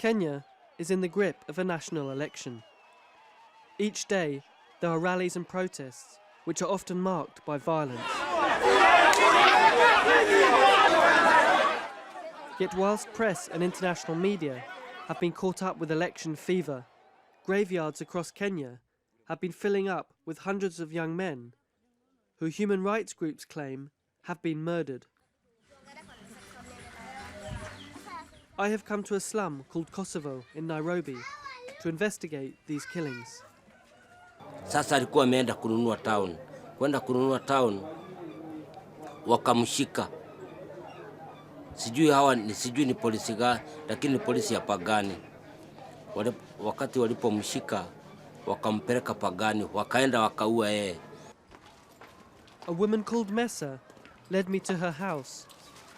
Kenya is in the grip of a national election. Each day, there are rallies and protests, which are often marked by violence. Yet whilst press and international media have been caught up with election fever, graveyards across Kenya have been filling up with hundreds of young men who human rights groups claim have been murdered. I have come to a slum called Kosovo in Nairobi to investigate these killings. Sasa alikuwa ameenda kununua town. Kwenda kununua town wakamshika. Sijui ni polisi gani, lakini ni polisi ya pagani. Wakati walipomshika wakampeleka pagani, wakaenda wakaua yeye. A woman called Mesa led me to her house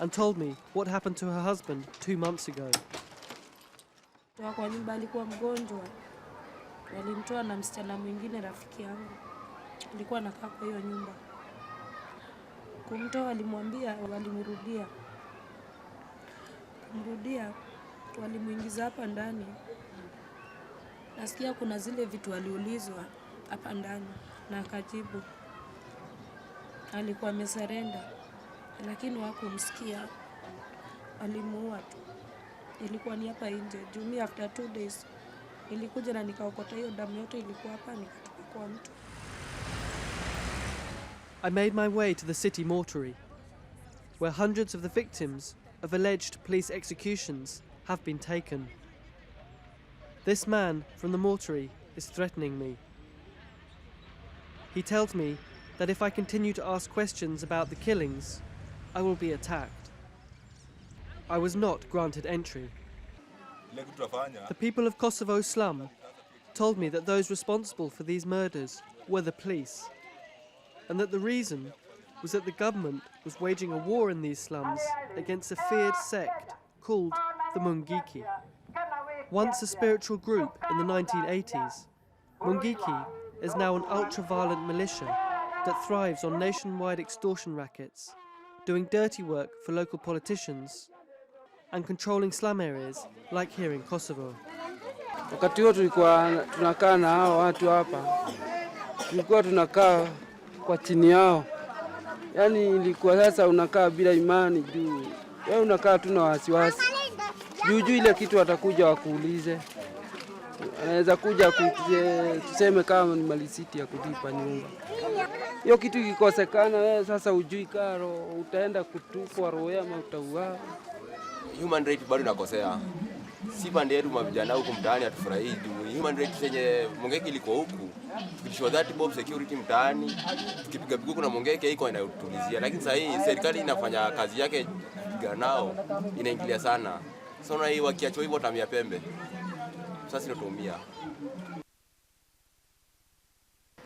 and told me what happened to her husband 2 months ago. Kwa nyumba alikuwa mgonjwa. Walimtoa na msichana mwingine rafiki yangu. Alikuwa anakaa kwa hiyo nyumba. Kumtoa walimwambia walimrudia. Kumrudia walimuingiza hapa ndani. Nasikia kuna zile vitu aliulizwa hapa ndani na akajibu. Alikuwa amesurrender lakini hawakumsikia. Alimuua tu. Ilikuwa ni hapa nje. Jumi after 2 days nilikuja na nikaokota hiyo damu yote ilikuwa hapa nikatoka kwa mtu. I made my way to the city mortuary, where hundreds of the victims of alleged police executions have been taken. This man from the mortuary is threatening me. He tells me that if I continue to ask questions about the killings, I will be attacked. I was not granted entry. The people of Kosovo slum told me that those responsible for these murders were the police, and that the reason was that the government was waging a war in these slums against a feared sect called the Mungiki. Once a spiritual group in the 1980s, Mungiki is now an ultra-violent militia that thrives on nationwide extortion rackets, doing dirty work for local politicians and controlling slum areas like here in Kosovo. Wakati huo tulikuwa tunakaa na hao watu hapa. Tulikuwa tunakaa kwa chini yao. Yaani ilikuwa sasa unakaa bila imani juu. Wewe unakaa tu na wasiwasi. Juu ile kitu watakuja wakuulize. Anaweza kuja tuseme kama ni malisiti ya kulipa nyumba. Hiyo kitu ikikosekana wewe sasa ujui karo utaenda kutupwa roho ama utauawa. Human rights bado nakosea. Si pande yetu mavijana huko mtaani atufurahii. Human rights yenye Mungeki ilikuwa huku. Tukishwa that mob security mtaani, tukipiga pigo kuna Mungeki iko inayotulizia. Lakini sasa hii serikali inafanya kazi yake ganao inaingilia sana. Sasa hii wakiachwa hivyo tamia pembe. Sasa tunatumia.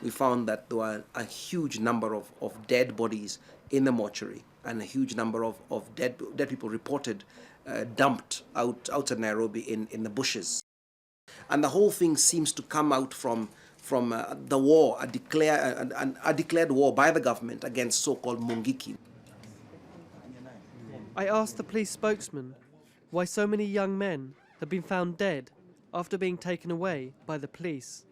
We found that there were a huge number of dead bodies in the mortuary, and a huge number of dead people reported dumped outside Nairobi in the bushes. And the whole thing seems to come out from the war, a declared war by the government against so-called Mungiki. I asked the police spokesman why so many young men have been found dead after being taken away by the police.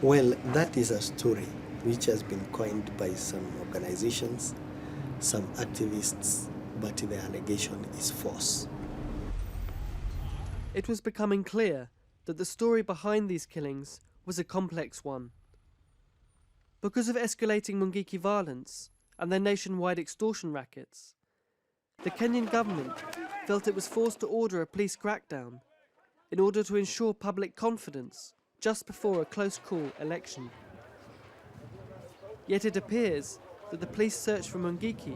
Well, that is a story which has been coined by some organizations, some activists, but the allegation is false. It was becoming clear that the story behind these killings was a complex one. Because of escalating Mungiki violence and their nationwide extortion rackets, the Kenyan government felt it was forced to order a police crackdown in order to ensure public confidence just before a close-call election. Yet it appears that the police search for Mungiki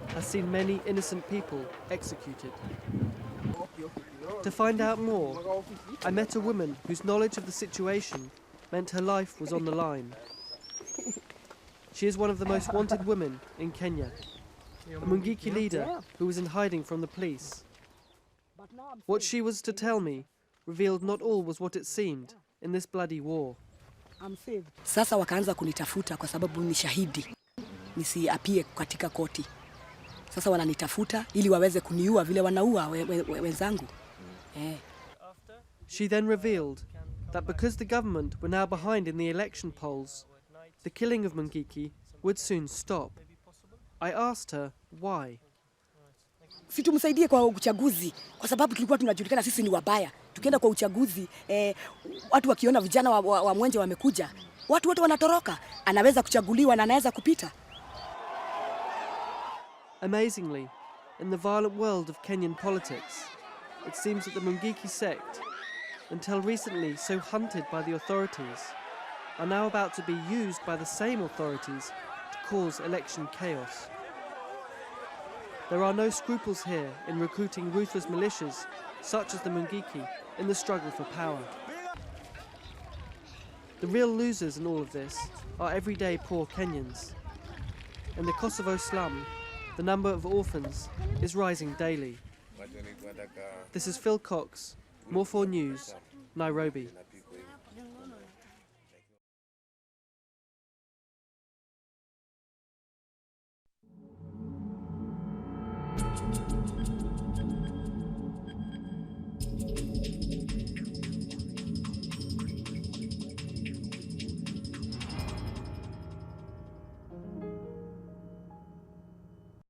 has seen many innocent people executed. To find out more, I met a woman whose knowledge of the situation meant her life was on the line. She is one of the most wanted women in Kenya, a Mungiki leader who was in hiding from the police. What she was to tell me revealed not all was what it seemed in this bloody war. Sasa wakaanza kunitafuta kwa sababu ni shahidi. Nisiapie katika koti. Sasa wananitafuta ili waweze kuniua vile wanaua wenzangu. She then revealed that because the government were now behind in the election polls, the killing of Mungiki would soon stop. I asked her why. Si tumsaidie kwa uchaguzi kwa sababu tulikuwa tunajulikana sisi ni wabaya. Tukienda kwa uchaguzi watu wakiona vijana wa Mwenje wamekuja, watu wote wanatoroka. Anaweza kuchaguliwa na anaweza kupita. Amazingly, in the violent world of Kenyan politics, it seems that the Mungiki sect, until recently so hunted by the authorities, are now about to be used by the same authorities to cause election chaos. There are no scruples here in recruiting ruthless militias such as the Mungiki in the struggle for power. The real losers in all of this are everyday poor Kenyans. In the Kosovo slum, the number of orphans is rising daily. This is Phil Cox, More 4 News, Nairobi.